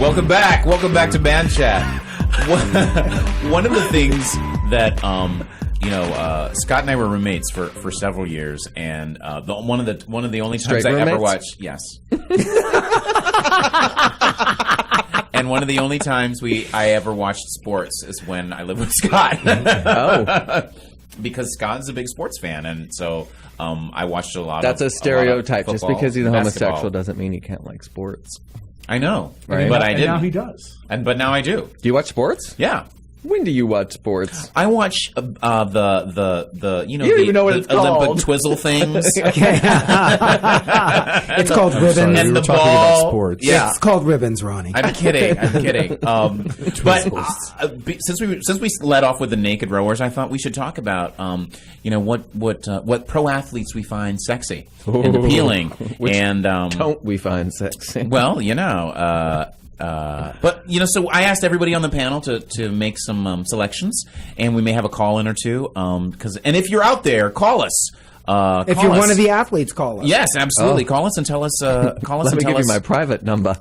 Welcome back. Welcome back to ManChat. One of the things that Scott and I were roommates for several years, and one of the only times I ever watched, yes, and one of the only times I ever watched sports is when I lived with Scott. Oh, because Scott's a big sports fan, and so I watched a lot. That's a stereotype. Just because he's a homosexual doesn't mean he can't like sports. I know, right? But I didn't. Now he does. But now I do. Do you watch sports? Yeah. When do you watch sports? I watch the you don't even know what it's Olympic called. Twizzle things. It's called ribbons. And we the were talking ball. about sports. Yeah. It's called ribbons, Ronnie. I'm kidding. But since we led off with the naked rowers, I thought we should talk about what pro athletes we find sexy and appealing, and don't we find sexy? Well, so I asked everybody on the panel to make some selections, and we may have a call in or two. And if you're out there, call us. If you're one of the athletes, call us. Yes, absolutely. Call us and tell us. Let me give you my private number.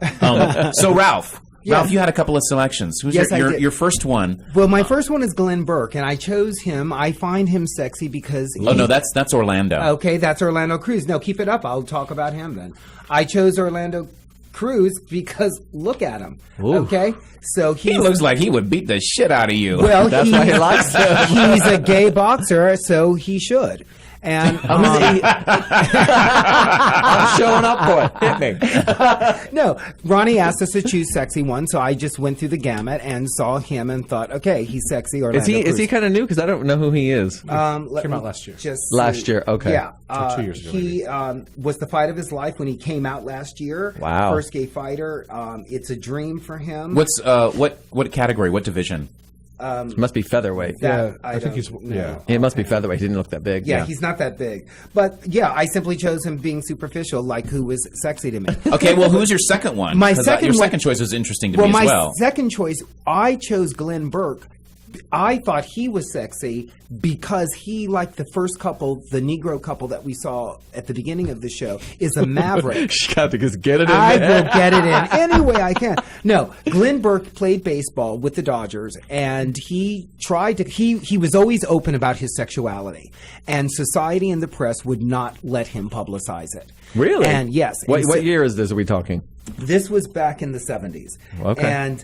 So Ralph, you had a couple of selections. Who's your first one? Well, my first one is Glenn Burke, and I chose him. I find him sexy because that's Orlando. Okay, that's Orlando Cruz. No, keep it up. I'll talk about him then. I chose Orlando Cruz because look at him. Ooh. Okay, so he looks like he would beat the shit out of you. Well, that's why he likes him. He's a gay boxer, so he should. And I'm showing up for it. Hit me. No, Ronnie asked us to choose sexy one, so I just went through the gamut and saw him and thought, okay, he's sexy. Orlando Cruz. Is he kind of new? Because I don't know who he is. Came out last year. Last year, okay. Yeah, 2 years ago. He was the fight of his life when he came out last year. Wow, first gay fighter. It's a dream for him. What's what category? What division? It must be featherweight. I think he's. Yeah, it must be featherweight. He didn't look that big. Yeah, he's not that big. But yeah, I simply chose him being superficial, like who was sexy to me. Okay, well, who's your second one? Your second choice was interesting to me as well. My second choice, I chose Glenn Burke. I thought he was sexy because he, like the first couple, the Negro couple that we saw at the beginning of the show, is a maverick. She got to just get it in I there. will get it in any way I can. No, Glenn Burke played baseball with the Dodgers, and he tried to. He was always open about his sexuality, and society and the press would not let him publicize it. Really? And yes. What year is this? Are we talking? This was back in the 70s. Okay.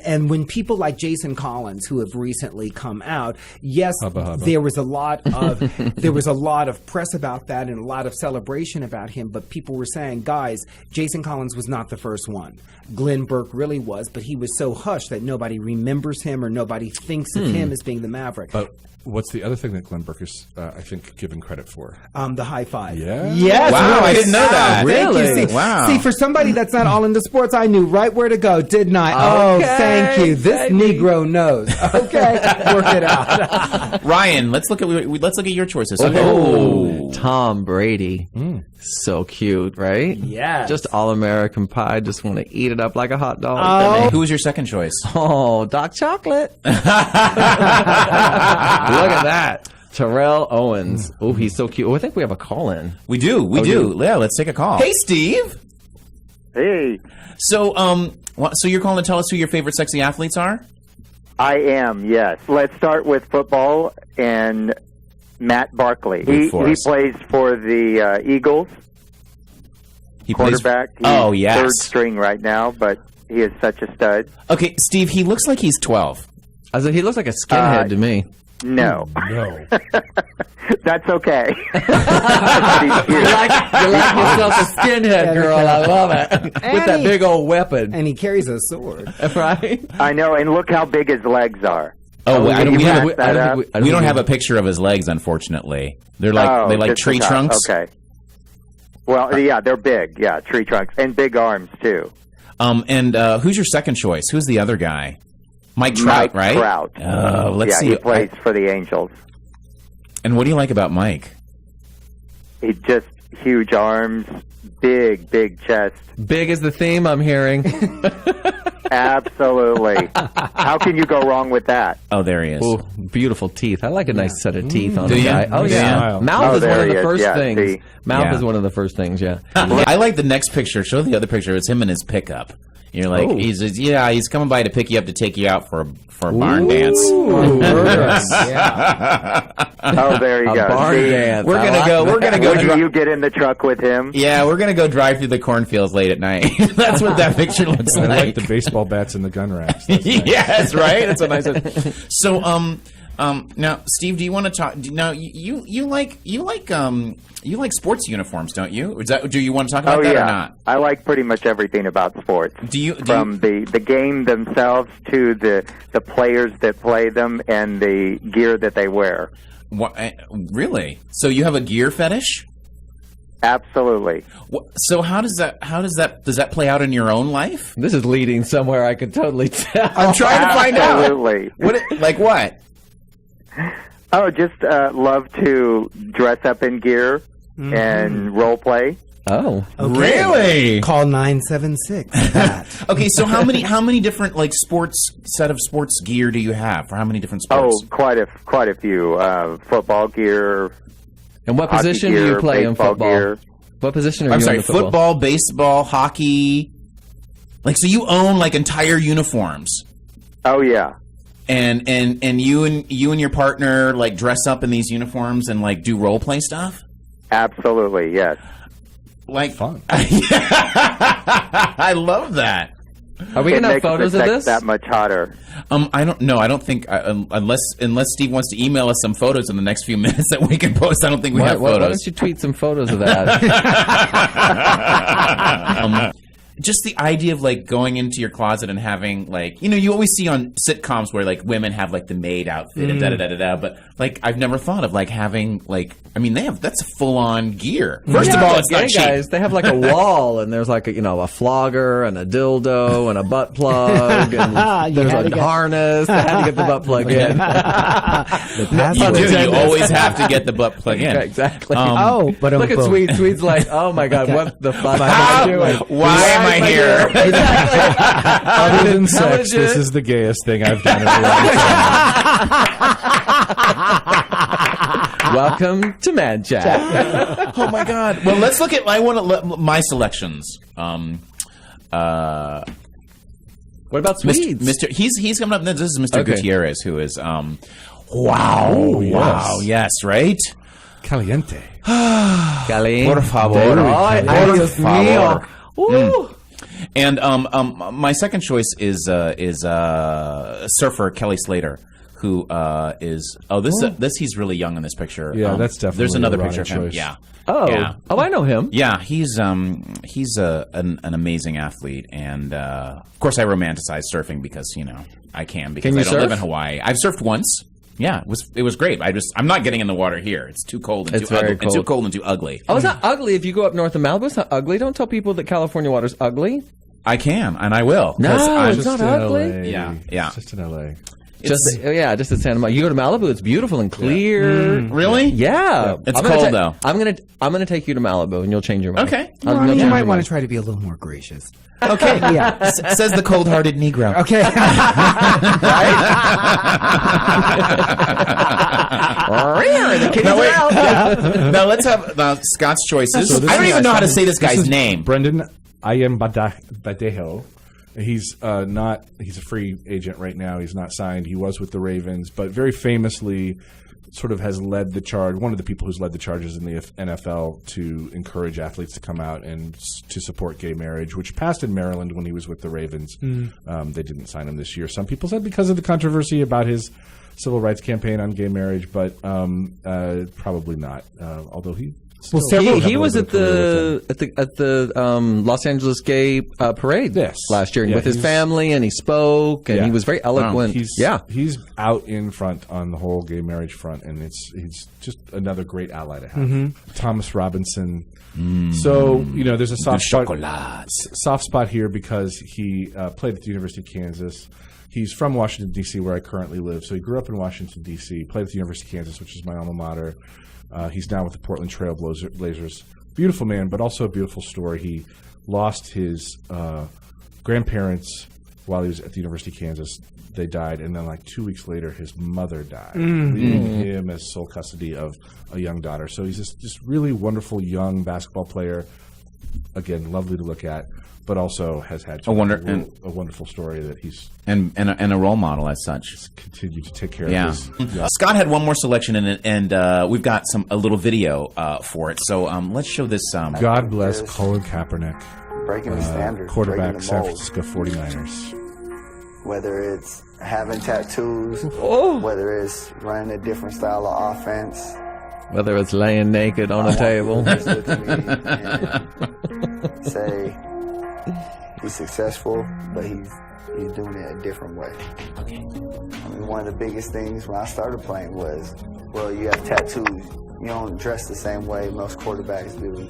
And when people like Jason Collins, who have recently come out, yes, there was a lot of press about that and a lot of celebration about him. But people were saying, guys, Jason Collins was not the first one. Glenn Burke really was, but he was so hushed that nobody remembers him or nobody thinks of him as being the maverick. But what's the other thing that Glenn Burke is, I think, given credit for? The high five. Yeah. Yes. Wow, I didn't know that. Thank Really? you. See, wow. See, for somebody that's not all into sports, I knew right where to go, didn't I? Oh, Okay, thank you. This baby. Negro knows. Okay, work it out. Ryan, let's look at your choices. Oh, Tom Brady. So cute, right? Yes. Just all-American pie. Just want to eat it up like a hot dog. Oh. Who was your second choice? Oh, Doc Chocolate. Look at that. Terrell Owens. Oh, he's so cute. Oh, I think we have a call in. We do. Yeah, let's take a call. Hey, Steve. Hey. So, so you're calling to tell us who your favorite sexy athletes are? I am, yes. Let's start with football and Matt Barkley. He plays for the Eagles. He plays quarterback. He's third string right now, but he is such a stud. Okay, Steve, he looks like he's 12. He looks like a skinhead to me. No. No. That's okay. You like yourself a skinhead, girl. I love it. With that big old weapon. And he carries a sword. Right? I know, and look how big his legs are. Oh, we don't have a a picture of his legs, unfortunately. They're like tree trunks. Okay. Well, yeah, they're big. Yeah, tree trunks and big arms too. And who's your second choice? Who's the other guy? Mike Trout, right? Trout. Let's see. He plays for the Angels. And what do you like about Mike? He just huge arms, big chest. Big is the theme I'm hearing. Absolutely. How can you go wrong with that? Oh, there he is. Ooh, beautiful teeth. I like a nice set of teeth on Do a you? guy. Oh, yeah. Mouth is one of the first things. Mouth is one of the first things, yeah. I like the next picture. Show the other picture. It's him in his pickup. You're like, he's coming by to pick you up to take you out for a barn dance. Yeah. Oh, there you go. Barn dance. We're gonna go. Do you get in the truck with him? Yeah, we're gonna go drive through the cornfields late at night. That's what that picture looks I like. like the baseball bats and the gun racks. That's nice. Yes, right. That's what I said. So, now, Steve, do you want to talk? Now, you like sports uniforms, don't you? Do you want to talk about that or not? I like pretty much everything about sports. From the game themselves to the players that play them and the gear that they wear. What, really? So you have a gear fetish? Absolutely. So does that play out in your own life? This is leading somewhere I can totally tell. I'm trying to find out. Absolutely. Like what? Oh, just love to dress up in gear and role play. Oh, Okay. Really? Call 976. Okay, so how many different set of sports gear do you have for how many different sports? Oh, quite a few. Football gear. and what Hockey position gear, do you play in baseball football? gear. What position are I'm you sorry, in football? football, baseball, hockey. So you own entire uniforms. Oh yeah. And you and your partner dress up in these uniforms and do role play stuff? Absolutely, yes. Fun. I love that. Are we It gonna have makes the photos of sex this? that much hotter. I don't know. I don't think unless Steve wants to email us some photos in the next few minutes that we can post. I don't think we have Why photos. don't you tweet some photos of that? Just the idea of going into your closet and having you always see on sitcoms where women have the maid outfit and da da da da da, but I've never thought of having that's full on gear. First of all, it's not cheap. Guys, they have a wall and there's a flogger and a dildo and a butt plug and there's a harness. They had to get the butt plug in. You do. You always have to get the butt plug in. Exactly. But look at Sweet. Sweet's like, oh my god, what the fuck am I doing? Why am I here? Exactly. Other than sex, this is the gayest thing I've done in a long time. Welcome to ManChat. Oh my god. Well, let's look at. I want to my selections. What about Swedes? Mr. He's coming up. This is Mr. Okay. Gutierrez, who is wow, yes. wow, yes, right. Caliente. Caliente. Por favor. Ay, Dios mío. Ooh. And my second choice is surfer Kelly Slater, who is he's really young in this picture. Yeah, that's definitely there's another a picture of him. choice. Yeah. Oh. Yeah. Oh, I know him. Yeah, he's an amazing athlete, and of course I romanticize surfing because I can because Can you I don't live in surf? Hawaii. I've surfed once. Yeah, it was great. I'm not getting in the water here. It's too cold and It's too very ugly. It's too cold. cold and too ugly. Oh, it's not ugly. If you go up north of Malibu, it's not ugly. Don't tell people that California water's ugly. I can and I will. No, 'cause I'm it's not ugly. LA. Yeah, yeah. It's just in LA. Just at Santa Monica. You go to Malibu, it's beautiful and clear. Really? Yeah, It's cold, though. I'm gonna take you to Malibu, and you'll change your mind. Okay. You'll you change might your want mind. to try to be a little more gracious. Okay. Yeah. Says the cold-hearted Negro. Okay. The kitties are out. Now let's have Scott's choices. So this I don't is- even know how to say this guy's name. Brendan Badejo. He's he's a free agent right now. He's not signed. He was with the Ravens, but very famously sort of has led the charge, one of the people who's led the charges in the NFL to encourage athletes to come out and to support gay marriage, which passed in Maryland when he was with the Ravens. They didn't sign him this year. Some people said because of the controversy about his civil rights campaign on gay marriage, but probably not. Although he was at the Los Angeles Gay Parade last year with his family, and he spoke, and he was very eloquent. He's out in front on the whole gay marriage front, and he's just another great ally to have. Thomas Robinson. So there's a soft spot here because he played at the University of Kansas. He's from Washington, D.C., where I currently live. So he grew up in Washington, D.C., played at the University of Kansas, which is my alma mater. He's now with the Portland Trail Blazers. Beautiful man, but also a beautiful story. He lost his grandparents while he was at the University of Kansas. They died, and then 2 weeks later, his mother died, leaving him as sole custody of a young daughter. So he's this really wonderful young basketball player. again, lovely to look at, but also has had a wonderful story that he's and a role model as such. Continued to take care of his. Scott had one more selection in it, and we've got a little video for it. So let's show this. God bless Colin Kaepernick, breaking the standards, quarterback, San Francisco 49ers. Whether it's having tattoos, whether it's running a different style of offense, whether it's laying naked on a table. Just look at me and say he's successful, but he's doing it a different way. I mean, one of the biggest things when I started playing was, well, you have tattoos. You don't dress the same way most quarterbacks do.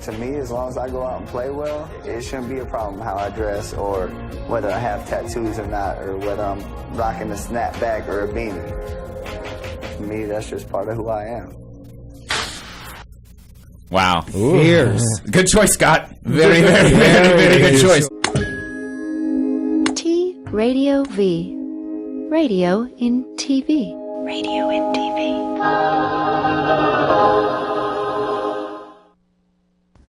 To me, as long as I go out and play well, it shouldn't be a problem how I dress or whether I have tattoos or not, or whether I'm rocking a snapback or a beanie. To me, that's just part of who I am. Wow. Fierce. Good choice, Scott. Very, very, very, very good choice. T Radio V. Radio in TV. Radio in TV.